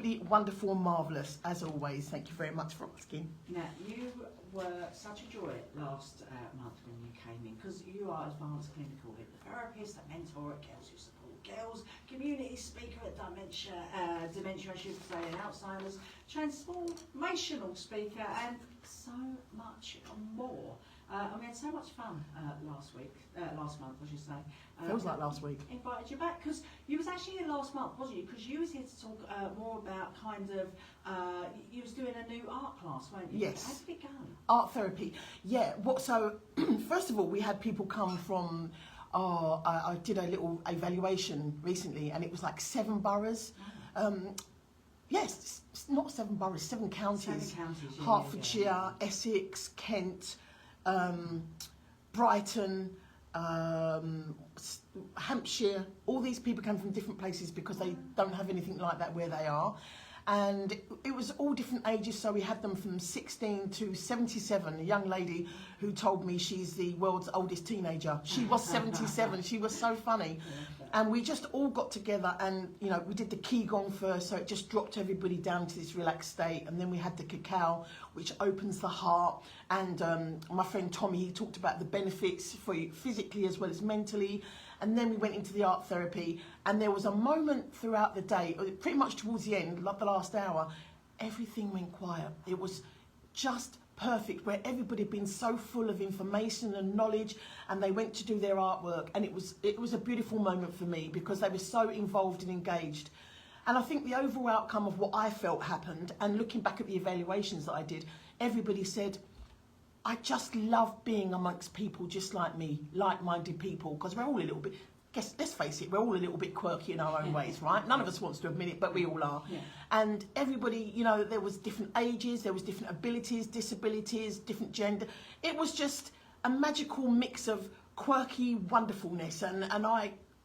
absolutely wonderful and marvellous, as always. Thank you very much for asking. Now, you were such a joy last month when you came in, because you are advanced clinical hypnotherapist, a mentor at Girls Who Support Girls, community speaker at dementia, I should say, and Alzheimer's, transformational speaker, and so much more. And we had so much fun last month, I should say. Feels like last week. Invited you back because you was actually here last month, wasn't you? Because you was here to talk more about kind of, you was doing a new art class, weren't you? Yes. How did it go? Art therapy. Yeah. So first of all, we had people come from. I did a little evaluation recently, and it was like 7 boroughs. Yes, it's not 7 boroughs, 7 counties. 7 counties. Yeah, Hertfordshire, Essex, Kent, Brighton, Hampshire. All these people come from different places because they don't have anything like that where they are. And it was all different ages, so we had them from 16 to 77. A young lady who told me she's the world's oldest teenager. She was 77. She was so funny. And we just all got together and, you know, we did the Qigong first, so it just dropped everybody down to this relaxed state. And then we had the cacao, which opens the heart. And my friend Tommy, he talked about the benefits for you physically as well as mentally. And then we went into the art therapy, and there was a moment throughout the day, pretty much towards the end, like the last hour, everything went quiet. It was just perfect, where everybody had been so full of information and knowledge, and they went to do their artwork, and it was a beautiful moment for me because they were so involved and engaged. And I think the overall outcome of what I felt happened, and looking back at the evaluations that I did, everybody said, I just love being amongst people just like me, like-minded people, because we're all a little bit, let's face it, we're all a little bit quirky in our own ways, right? None of us wants to admit it, but we all are. Yeah. And everybody, you know, there was different ages, there was different abilities, disabilities, different gender. It was just a magical mix of quirky wonderfulness. And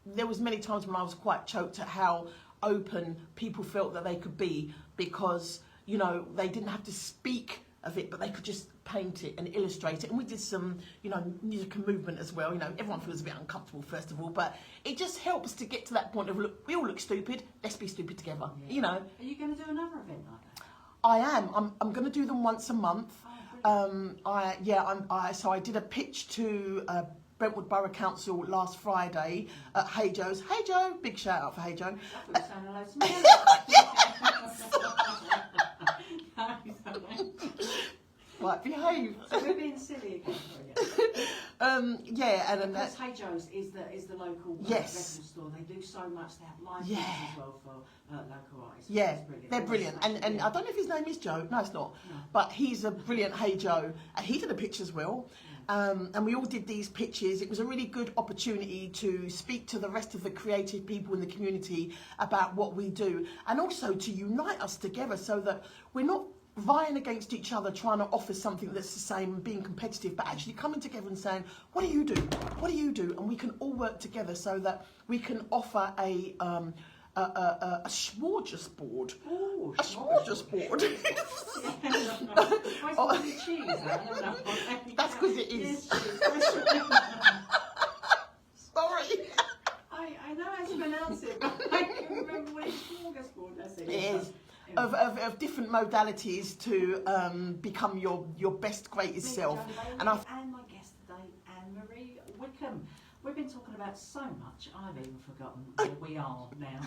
there was many times when I was quite choked at how open people felt that they could be, because, you know, they didn't have to speak of it, but they could just paint it and illustrate it. And we did some, you know, music and movement as well. You know, everyone feels a bit uncomfortable first of all, but it just helps to get to that point of, look, we all look stupid, let's be stupid together. Yeah. You know. Are you going to do another event like that? I am. I'm going to do them once a month. Oh, so I did a pitch to Brentwood Borough Council last Friday at Hey Joe's. Hey Joe, big shout out for Hey Joe. Right, behave. So we're being silly again. Yeah, and because Hey Joe's is the local record store. They do so much. They have live gigs as well for local artists. Yeah, they're brilliant. And I don't know if his name is Joe. No, it's not. No. But he's a brilliant Hey Joe. And he did a pitch as well. And we all did these pitches. It was a really good opportunity to speak to the rest of the creative people in the community about what we do, and also to unite us together so that we're not vying against each other trying to offer something that's the same and being competitive, but actually coming together and saying, what do you do? What do you do? And we can all work together so that we can offer a smorgasbord. Ooh, a smorgasbord. That's because it is. Sorry. I know how to pronounce it, but I can't remember what it's smorgasbord. That's it. It is. Of different modalities to become your best, greatest self. And my guest today, Anne-Marie Wickham. We've been talking about so much, I've even forgotten where we are now.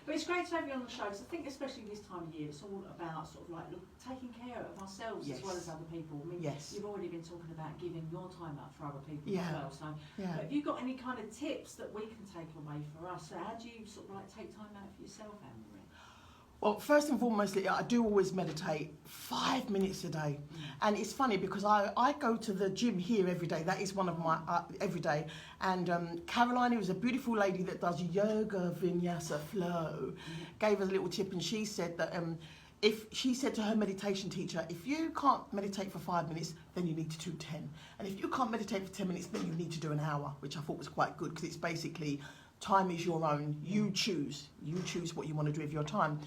But it's great to have you on the show, because I think especially this time of year, it's all about sort of like taking care of ourselves as well as other people. I mean, you've already been talking about giving your time up for other people as well. So have you got any kind of tips that we can take away for us? So how do you sort of like take time out for yourself, Anne-Marie? Well, first and foremost, I do always meditate 5 minutes a day. And it's funny because I go to the gym here every day. That is one of my, every day. And Caroline, who's a beautiful lady that does yoga vinyasa flow, gave us a little tip, and she said that she said to her meditation teacher, if you can't meditate for 5 minutes, then you need to do 10. And if you can't meditate for 10 minutes, then you need to do an hour, which I thought was quite good, because it's basically time is your own. You choose what you want to do with your time.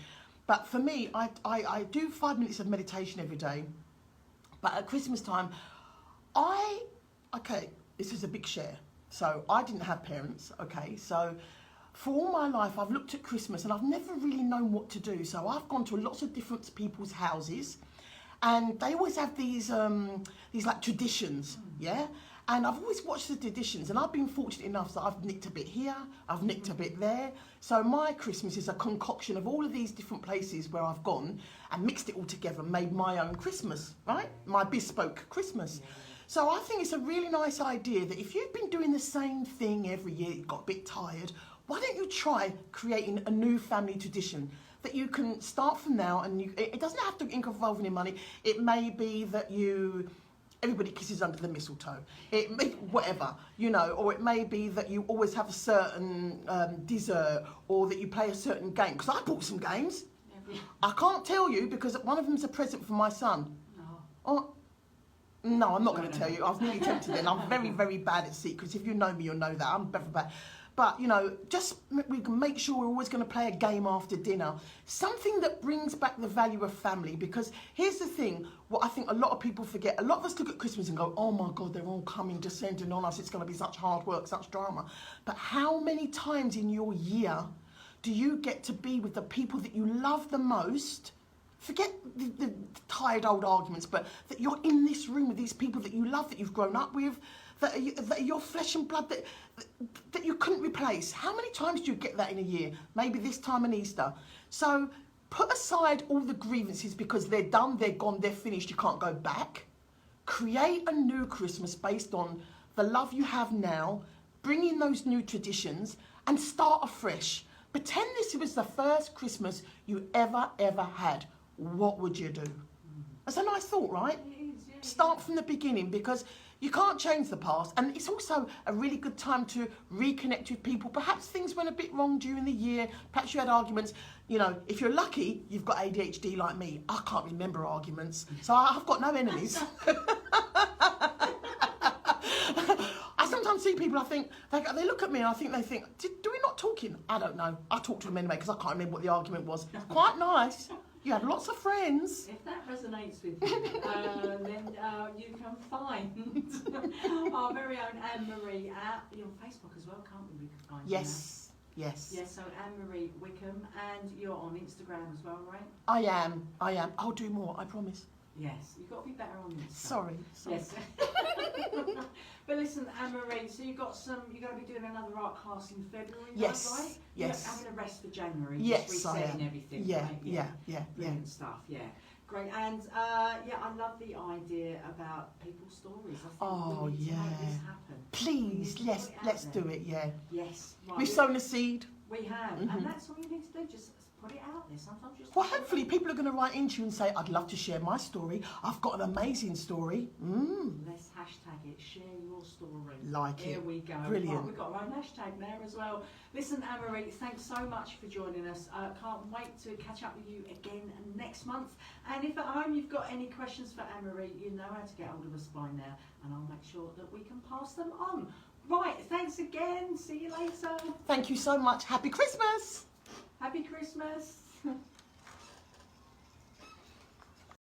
But for me, I do 5 minutes of meditation every day. But at Christmas time, this is a big share. So I didn't have parents, okay? So for all my life, I've looked at Christmas and I've never really known what to do. So I've gone to lots of different people's houses, and they always have these like traditions, yeah? And I've always watched the traditions, and I've been fortunate enough that I've nicked a bit here, I've nicked a bit there. So my Christmas is a concoction of all of these different places where I've gone and mixed it all together and made my own Christmas, right? My bespoke Christmas. So I think it's a really nice idea that if you've been doing the same thing every year, you got a bit tired, why don't you try creating a new family tradition that you can start from now, and it doesn't have to involve any money. It may be that everybody kisses under the mistletoe. It may, whatever, you know, or it may be that you always have a certain dessert, or that you play a certain game. Because I bought some games. I can't tell you because one of them's a present for my son. No. Oh, no, I'm not going to tell you. I was nearly tempted then. I'm very, very bad at secrets. If you know me, you'll know that. I'm very bad. But, you know, just we can make sure we're always going to play a game after dinner. Something that brings back the value of family. Because here's the thing, what I think a lot of people forget. A lot of us look at Christmas and go, oh my God, they're all coming, descending on us. It's going to be such hard work, such drama. But how many times in your year do you get to be with the people that you love the most? Forget the tired old arguments, but that you're in this room with these people that you love, that you've grown up with, that are your flesh and blood, that you couldn't replace. How many times do you get that in a year? Maybe this time on Easter. So put aside all the grievances because they're done, they're gone, they're finished, you can't go back. Create a new Christmas based on the love you have now, bring in those new traditions and start afresh. Pretend this was the first Christmas you ever had. What would you do? That's a nice thought, right? It is, yeah, Start from the beginning, because you can't change the past, and it's also a really good time to reconnect with people. Perhaps things went a bit wrong during the year, perhaps you had arguments. You know, if you're lucky, you've got ADHD like me. I can't remember arguments, so I've got no enemies. I sometimes see people, I think, they look at me and I think they think, do we not talking? I don't know. I talk to them anyway because I can't remember what the argument was. It's quite nice. You had lots of friends. If that resonates with you, then you can find our very own Anne-Marie you're on Facebook as well, can't we? We can find Yes, yes. Yes, so Anne-Marie Wickham, and you're on Instagram as well, right? I am. I'll do more, I promise. Yes, you've got to be better on Instagram. Sorry. Yes. But listen, Anne-Marie, so you're going to be doing another art class in February, Yes, right? yes. You're having a rest for January, Yes, just I resetting am. everything, Yeah, right? yeah. Brilliant stuff, yeah. Great, and yeah, I love the idea about people's stories. I think we need to make this happen. Please, let's do it, yeah. Yes, right. We've sown a seed. We have, and that's all you need to do, just put it out there. Sometimes just Well, hopefully people are going to write into you and say, I'd love to share my story. I've got an amazing story. Let's hashtag it, share your story. Like it. Here we go. Brilliant. Right, we've got our own hashtag now as well. Listen, Anne-Marie, thanks so much for joining us. Can't wait to catch up with you again next month. And if at home you've got any questions for Anne-Marie, you know how to get hold of us by now, and I'll make sure that we can pass them on. Right, thanks again. See you later. Thank you so much. Happy Christmas. Happy Christmas.